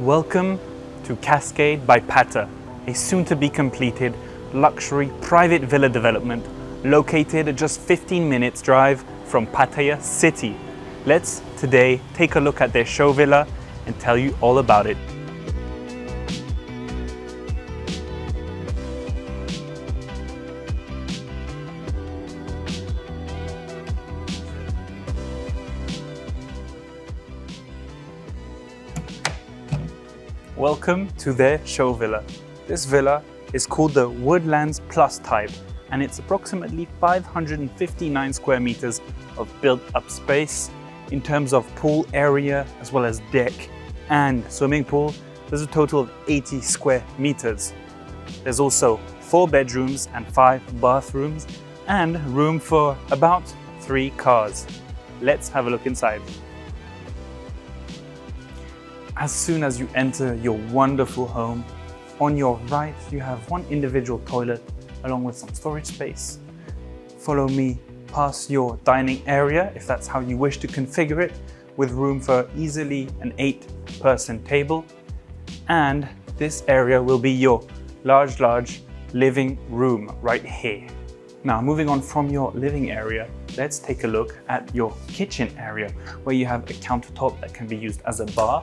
Welcome to Cascade by Patta, a soon-to-be completed luxury private villa development located at just 15 minutes drive from Pattaya city. Let's today take a look at their show villa and tell you all about it. Welcome to their show villa. This villa is called the Woodlands Plus type, and it's approximately 559 square meters of built-up space. In terms of pool area as well as deck and swimming pool, there's a total of 80 square meters. There's also 4 bedrooms and 5 bathrooms and room for about 3 cars. Let's have a look inside. As soon as you enter your wonderful home, on your right you have one individual toilet along with some storage space. Follow me past your dining area if that's how you wish to configure it, with room for easily an 8-person table. And this area will be your large living room right here. Now, moving on from your living area, let's take a look at your kitchen area, where you have a countertop that can be used as a bar,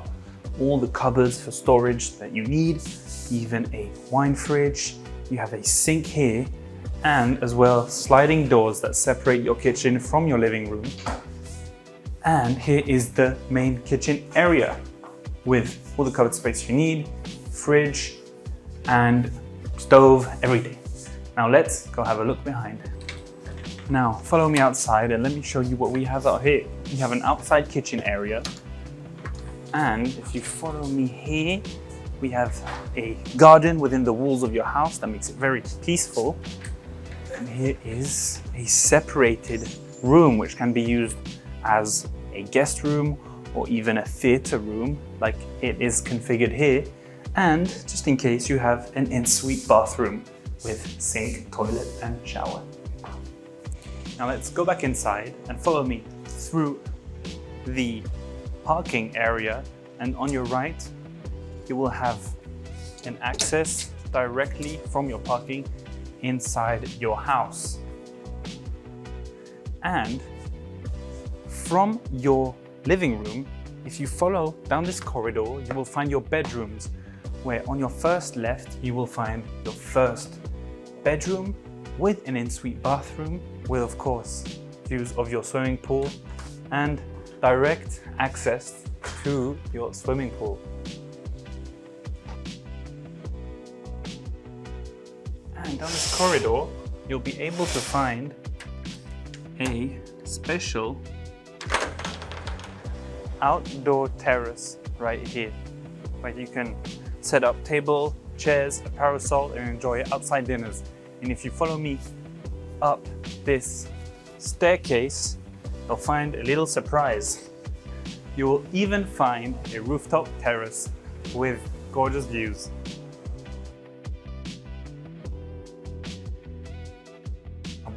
all the cupboards for storage that you need, even a wine fridge. You have a sink here, and as well sliding doors that separate your kitchen from your living room. And here is the main kitchen area with all the cupboard space you need, fridge and stove, everything. Now let's go have a look behind. Now follow me outside and let me show you what we have out here. We have an outside kitchen area, and if you follow me here, we have a garden within the walls of your house that makes it very peaceful. And here is a separated room which can be used as a guest room or even a theater room like it is configured here. And just in case, you have an ensuite bathroom with sink, toilet and shower. Now let's go back inside and follow me through the parking area, and on your right you will have an access directly from your parking inside your house. And from your living room, if you follow down this corridor, you will find your bedrooms, where on your first left you will find your first bedroom with an ensuite bathroom with, of course, views of your swimming pool and direct access to your swimming pool. And down this corridor, you'll be able to find a special outdoor terrace right here, where you can set up table, chairs, a parasol and enjoy outside dinners. And if you follow me up this staircase, you'll find a little surprise. You will even find a rooftop terrace with gorgeous views.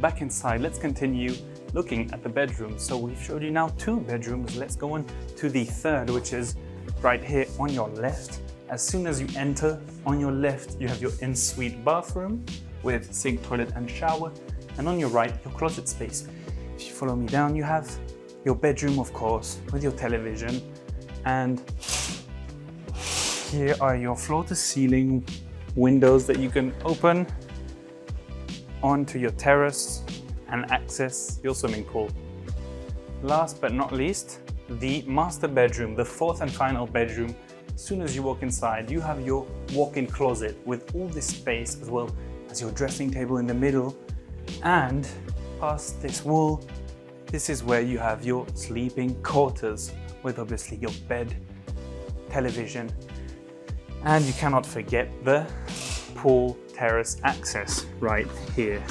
Back inside, let's continue looking at the bedrooms. So we've showed you now 2 bedrooms. Let's go on to the third, which is right here on your left. As soon as you enter, on your left you have your ensuite bathroom with sink, toilet and shower, and on your right your closet space. If you follow me down, you have your bedroom, of course, with your television, and here are your floor-to-ceiling windows that you can open onto your terrace and access your swimming pool. Last but not least, the master bedroom, the 4th and final bedroom. As soon as you walk inside, you have your walk-in closet with all this space, as well as your dressing table in the middle. And past this wall, this is where you have your sleeping quarters with obviously your bed, television, and you cannot forget the pool terrace access right here.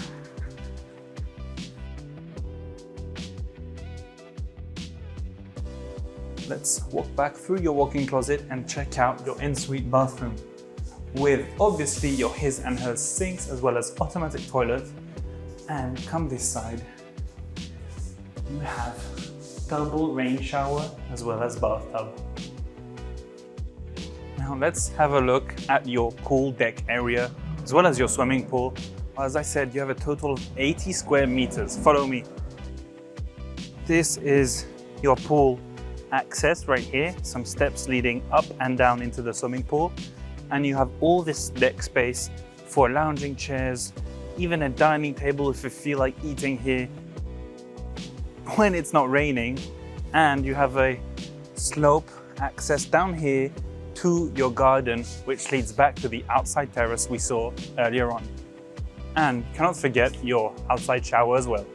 Let's walk back through your walk-in closet and check out your ensuite bathroom with obviously your his and her sinks as well as automatic toilet. And come this side, you have double rain shower as well as bathtub. Now let's have a look at your pool deck area as well as your swimming pool. As I said, you have a total of 80 square meters. Follow me. This is your pool access right here, some steps leading up and down into the swimming pool. And you have all this deck space for lounging chairs, even a dining table if you feel like eating here when it's not raining. And you have a slope access down here to your garden, which leads back to the outside terrace we saw earlier on. And cannot forget your outside shower as well.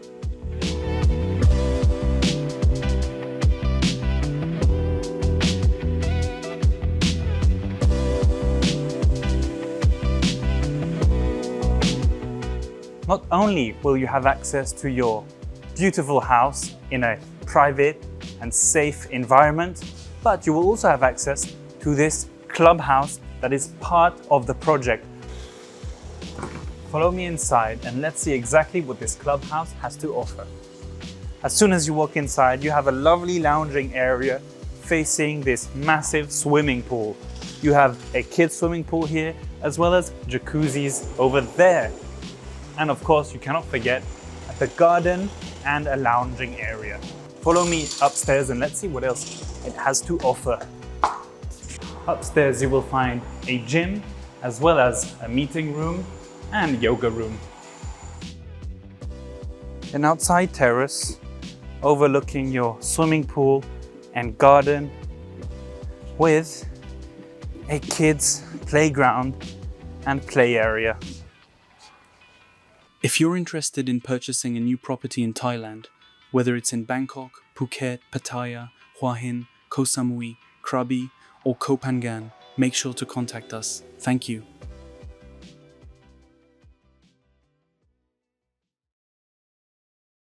Not only will you have access to your beautiful house in a private and safe environment, but you will also have access to this clubhouse that is part of the project. Follow me inside and let's see exactly what this clubhouse has to offer. As soon as you walk inside, you have a lovely lounging area facing this massive swimming pool. You have a kids swimming pool here, as well as jacuzzis over there. And of course, you cannot forget the garden and a lounging area. Follow me upstairs and let's see what else it has to offer. Upstairs, you will find a gym, as well as a meeting room and yoga room. An outside terrace overlooking your swimming pool and garden with a kids' playground and play area. If you're interested in purchasing a new property in Thailand, whether it's in Bangkok, Phuket, Pattaya, Hua Hin, Koh Samui, Krabi, or Koh Phangan, make sure to contact us. Thank you.